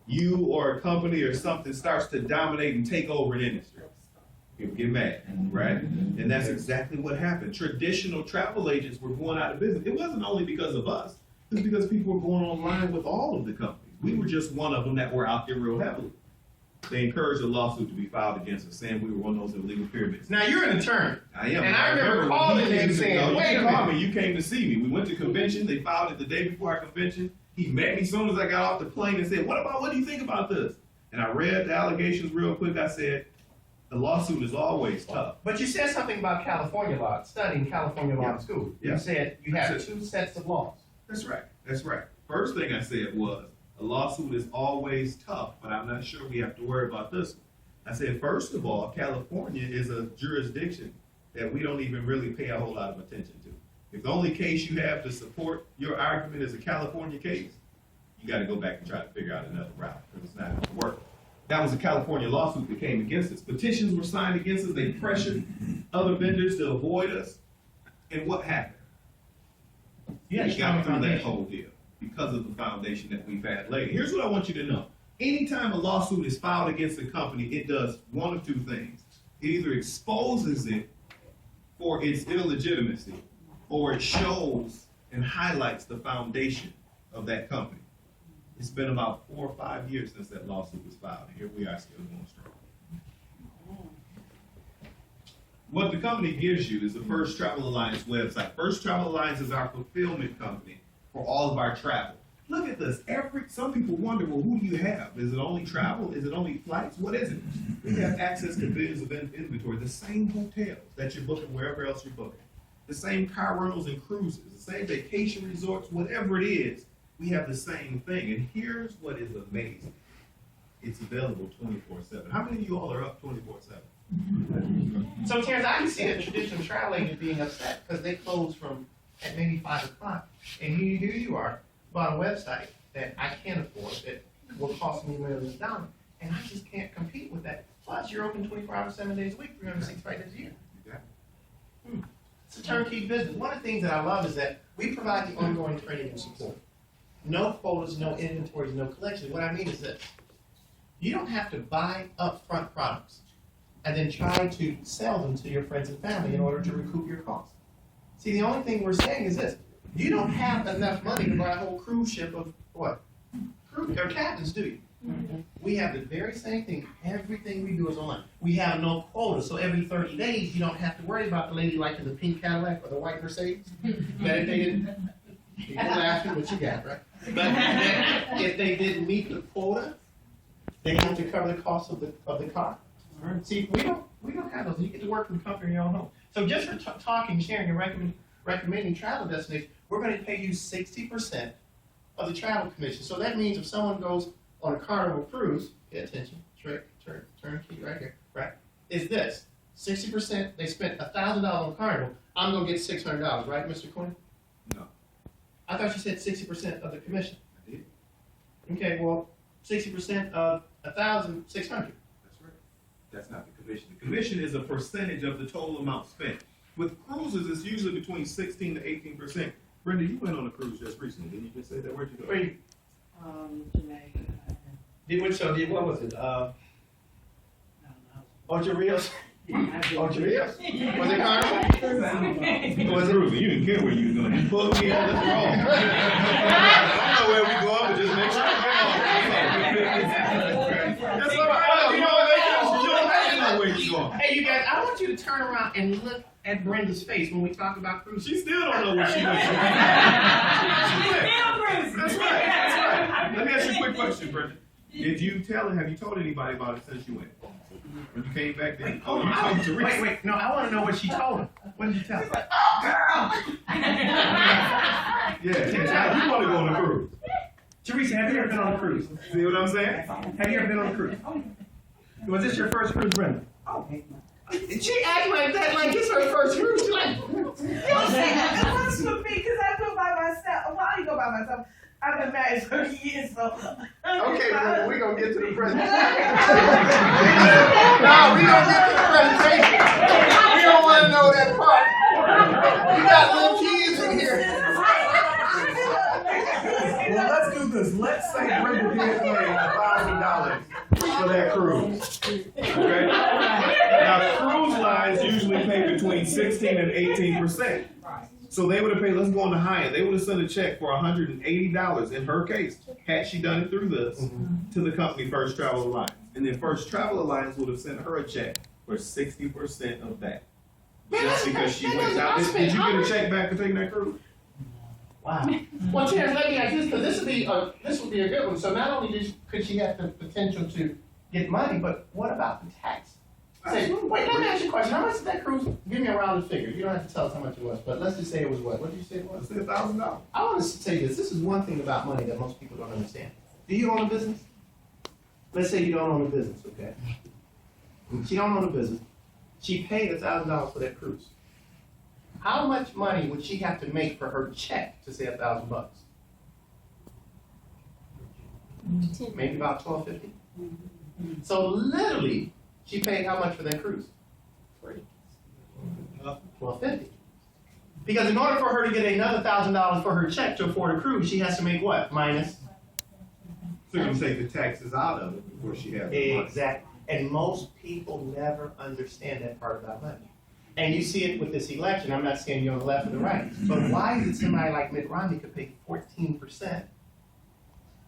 you or a company or something starts to dominate and take over an industry. People get mad, right? And that's exactly what happened. Traditional travel agents were going out of business. It wasn't only because of us. It was because people were going online with all of the companies. We were just one of them that were out there real heavily. They encouraged a lawsuit to be filed against us, saying we were one of those illegal pyramids. Now you're an attorney. I am. And I remember calling him saying, wait a minute. You came to see me. We went to convention. They filed it the day before our convention. He met me as soon as I got off the plane and said, what do you think about this? And I read the allegations real quick. I said, the lawsuit is always tough. But you said something about California law, studying California law in school. Yeah. You said you have two sets of laws. That's right. That's right. First thing I said was, a lawsuit is always tough, but I'm not sure we have to worry about this one. I said, first of all, California is a jurisdiction that we don't even really pay a whole lot of attention to. If the only case you have to support your argument is a California case, you got to go back and try to figure out another route, because it's not going to work. That was a California lawsuit that came against us. Petitions were signed against us. They pressured other vendors to avoid us. And what happened? Yeah, We got through that whole deal because of the foundation that we've had laid. Here's what I want you to know. Anytime a lawsuit is filed against a company, it does one of two things. It either exposes it for its illegitimacy, or it shows and highlights the foundation of that company. It's been about 4 or 5 years since that lawsuit was filed, and here we are still going strong. What the company gives you is the First Travel Alliance website. First Travel Alliance is our fulfillment company for all of our travel. Look at this. Some people wonder, well, who do you have? Is it only travel? Is it only flights? What is it? We have access to billions of inventory, the same hotels that you're booking wherever else you're booking, the same car rentals and cruises, the same vacation resorts, whatever it is, we have the same thing. And here's what is amazing. It's available 24/7. How many of you all are up 24/7? So Terrence, I can see a traditional travel agent being upset because they close at maybe 5 o'clock. And here you are, bought a website that I can't afford, that will cost me millions of dollars. And I just can't compete with that. Plus, you're open 24 hours, 7 days a week, 365 days a year. Exactly. It's a turnkey business. One of the things that I love is that we provide the ongoing training and support. No quotas, no inventories, no collection. What I mean is this. You don't have to buy upfront products and then try to sell them to your friends and family in order to recoup your costs. See, the only thing we're saying is this. You don't have enough money to buy a whole cruise ship of what? Or captains, do you? Mm-hmm. We have the very same thing. Everything we do is online. We have no quota, so every 30 days you don't have to worry about the lady like in the pink Cadillac or the white Mercedes. That if they didn't, you're laughing, what you got, right? But if they didn't meet the quota, they have to cover the cost of the car. See, we don't have those. You get to work from the comfort of your own home. So just for talking, sharing, and recommending travel destinations, we're going to pay you 60% of the travel commission. So that means if someone goes on a Carnival cruise, pay attention, turn key right here, right? Is this 60%? They spent $1,000 on Carnival. I'm going to get $600, right, Mr. Quinn? No. I thought you said 60% of the commission. I did. Okay, well, 60% of 1,600. That's right. That's not the commission. The commission is a percentage of the total amount spent. With cruises, it's usually between 16 to 18%. Brenda, you went on a cruise just recently. Didn't you just say that? Where'd you go? Jamaica. What was it? No. Ocho Rios? Ocho Rios? Was it Carnival? Was it cruising? You didn't care where you was going. You pulled me out. Let's roll. I don't know where we going, but just make sure we go. That's all right. You know where you going. Hey, you guys, I want you to turn around and look at Brenda's face when we talk about cruising. She still don't know where she went. That's right. That's right. Let me ask you a quick question, Brenda. Have you told anybody about it since you went? When you came back then? Oh, you told Teresa. Wait. No, I want to know what she told him. What did you tell her? Oh, girl! Yeah, you want to go on a cruise. Teresa, have you ever been on a cruise? See what I'm saying? Have you ever been on a cruise? Was this your first cruise, Brenda? Oh, She acted like that, like it's her first cruise. She's like, it was for me because I go by myself. Well, I go by myself. I've been married for years, so. okay, Brenda, we're going to get to the presentation. No, we don't get to the presentation. We don't want to know that part. We got little kids in here. Well, let's do this. Let's say Brenda did pay $1,000 for that cruise. Okay? Now, cruise lines usually pay between 16 and 18%. So they would have paid, let's go on the high end, they would have sent a check for $180 in her case, had she done it through this, to the company First Travel Alliance. And then First Travel Alliance would have sent her a check for 60% of that. Just because she went out. Did you get a check back for taking that cruise? Wow. Well, Terrence, let me ask you this, because this would be a good one. So not only could she have the potential to get money, but what about the tax? Say, wait, let me ask you a question. How much did that cruise? Give me a rounded figure. You don't have to tell us how much it was, but let's just say it was what? What did you say it was? I said $1,000. I want to say this. This is one thing about money that most people don't understand. Do you own a business? Let's say you don't own a business, okay? She don't own a business. She paid $1,000 for that cruise. How much money would she have to make for her check to say $1,000? Maybe about $1,250. So literally, she paid how much for that cruise? $1,250. Because in order for her to get another $1,000 for her check to afford a cruise, she has to make what? Minus. So you're going to take the taxes out of it before she has the money. Exactly. And most people never understand that part about money. And you see it with this election. I'm not saying you're on the left or the right. But why is it somebody like Mitt Romney could pay 14%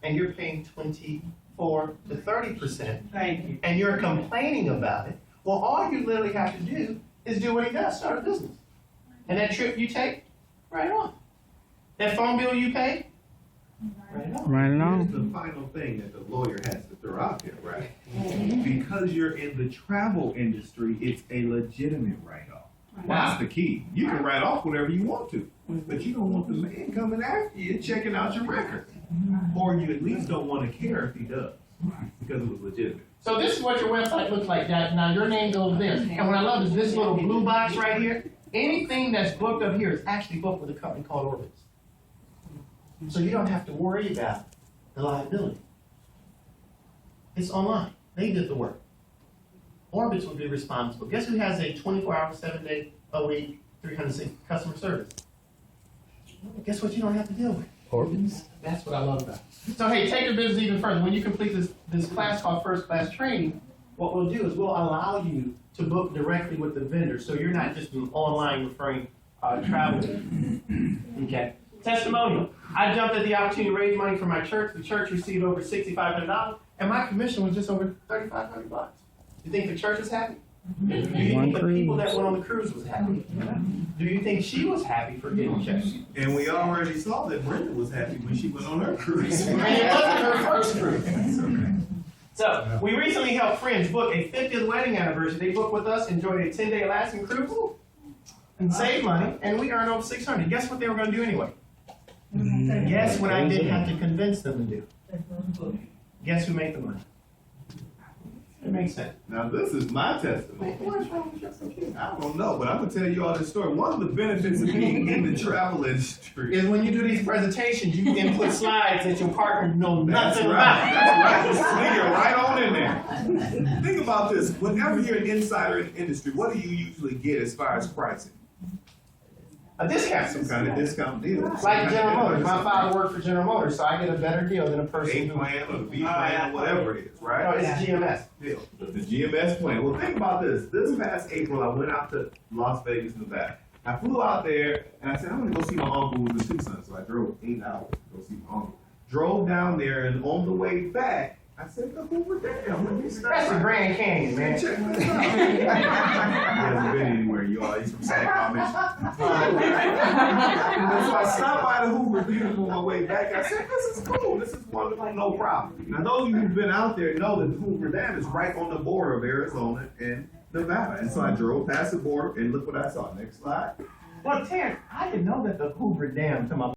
and you're paying 24 to 30%? Thank you. And you're complaining about it? Well, all you literally have to do is do what he does, start a business. And that trip you take, right on. That phone bill you pay, right on. Right Here's on. the final thing that the lawyer has to throw out there, right? Because you're in the travel industry, it's a legitimate write-off. That's the key. You can write off whatever you want to, but you don't want the man coming after you and checking out your record. Or you at least don't want to care if he does, because it was legitimate. So this is what your website looks like, Dad. Now your name goes there. And what I love is this little blue box right here. Anything that's booked up here is actually booked with a company called Orbitz. So you don't have to worry about the liability. It's online. They did the work. Orbitz will be responsible. Guess who has a 24-hour, 7-day-a-week, 360 customer service? Guess what you don't have to deal with? Orbitz. That's what I love about it. So hey, take your business even further. When you complete this class called First Class Training, what we'll do is we'll allow you to book directly with the vendor, so you're not just an online referring travel. Okay. Testimonial. I jumped at the opportunity to raise money for my church. The church received over $6,500, and my commission was just over $3,500. You think the church was happy? Do you think the people that went on the cruise was happy? Do you think she was happy for getting checked? And we already saw that Brenda was happy when she went on her cruise. And it wasn't her first cruise. So, we recently helped Fringe book a 50th wedding anniversary. They booked with us, enjoyed a 10-day Alaskan cruise, and saved money, and we earned over $600. Guess what they were going to do anyway? Guess what I didn't have to convince them to do? Guess who made the money? It makes sense. Now this is my testimony. I don't know, but I'm gonna tell you all this story. One of the benefits of being in the travel industry Is when you do these presentations, you can put slides that your partner know That's nothing right. about. That's right. Just figure right on in there. Think about this. Whenever you're an insider in the industry, what do you usually get as far as pricing? A discount. Some kind of discount deal. Like General Motors. My father worked for General Motors, so I get a better deal than a person A who. plan or the B plan or whatever it is, No, right? it's GMS. Deal. The GMS plan. Well, think about this. This past April, I went out to Las Vegas, Nevada. I flew out there and I said, I'm gonna go see my uncle who's in Tucson. So I drove 8 hours to go see my uncle. Drove down there and on the way back, I said, look over there. That's the Grand Canyon, man. Check this out. He hasn't been anywhere, y'all. He's from Saginaw, Michigan. So I stopped by the Hoover Dam on my way back. I said, this is cool. This is wonderful. No problem. Now, those of you who've been out there know that the Hoover Dam is right on the border of Arizona and Nevada. And so I drove past the border and look what I saw. Next slide. Well, Terrence, I didn't know that the Hoover Dam, to my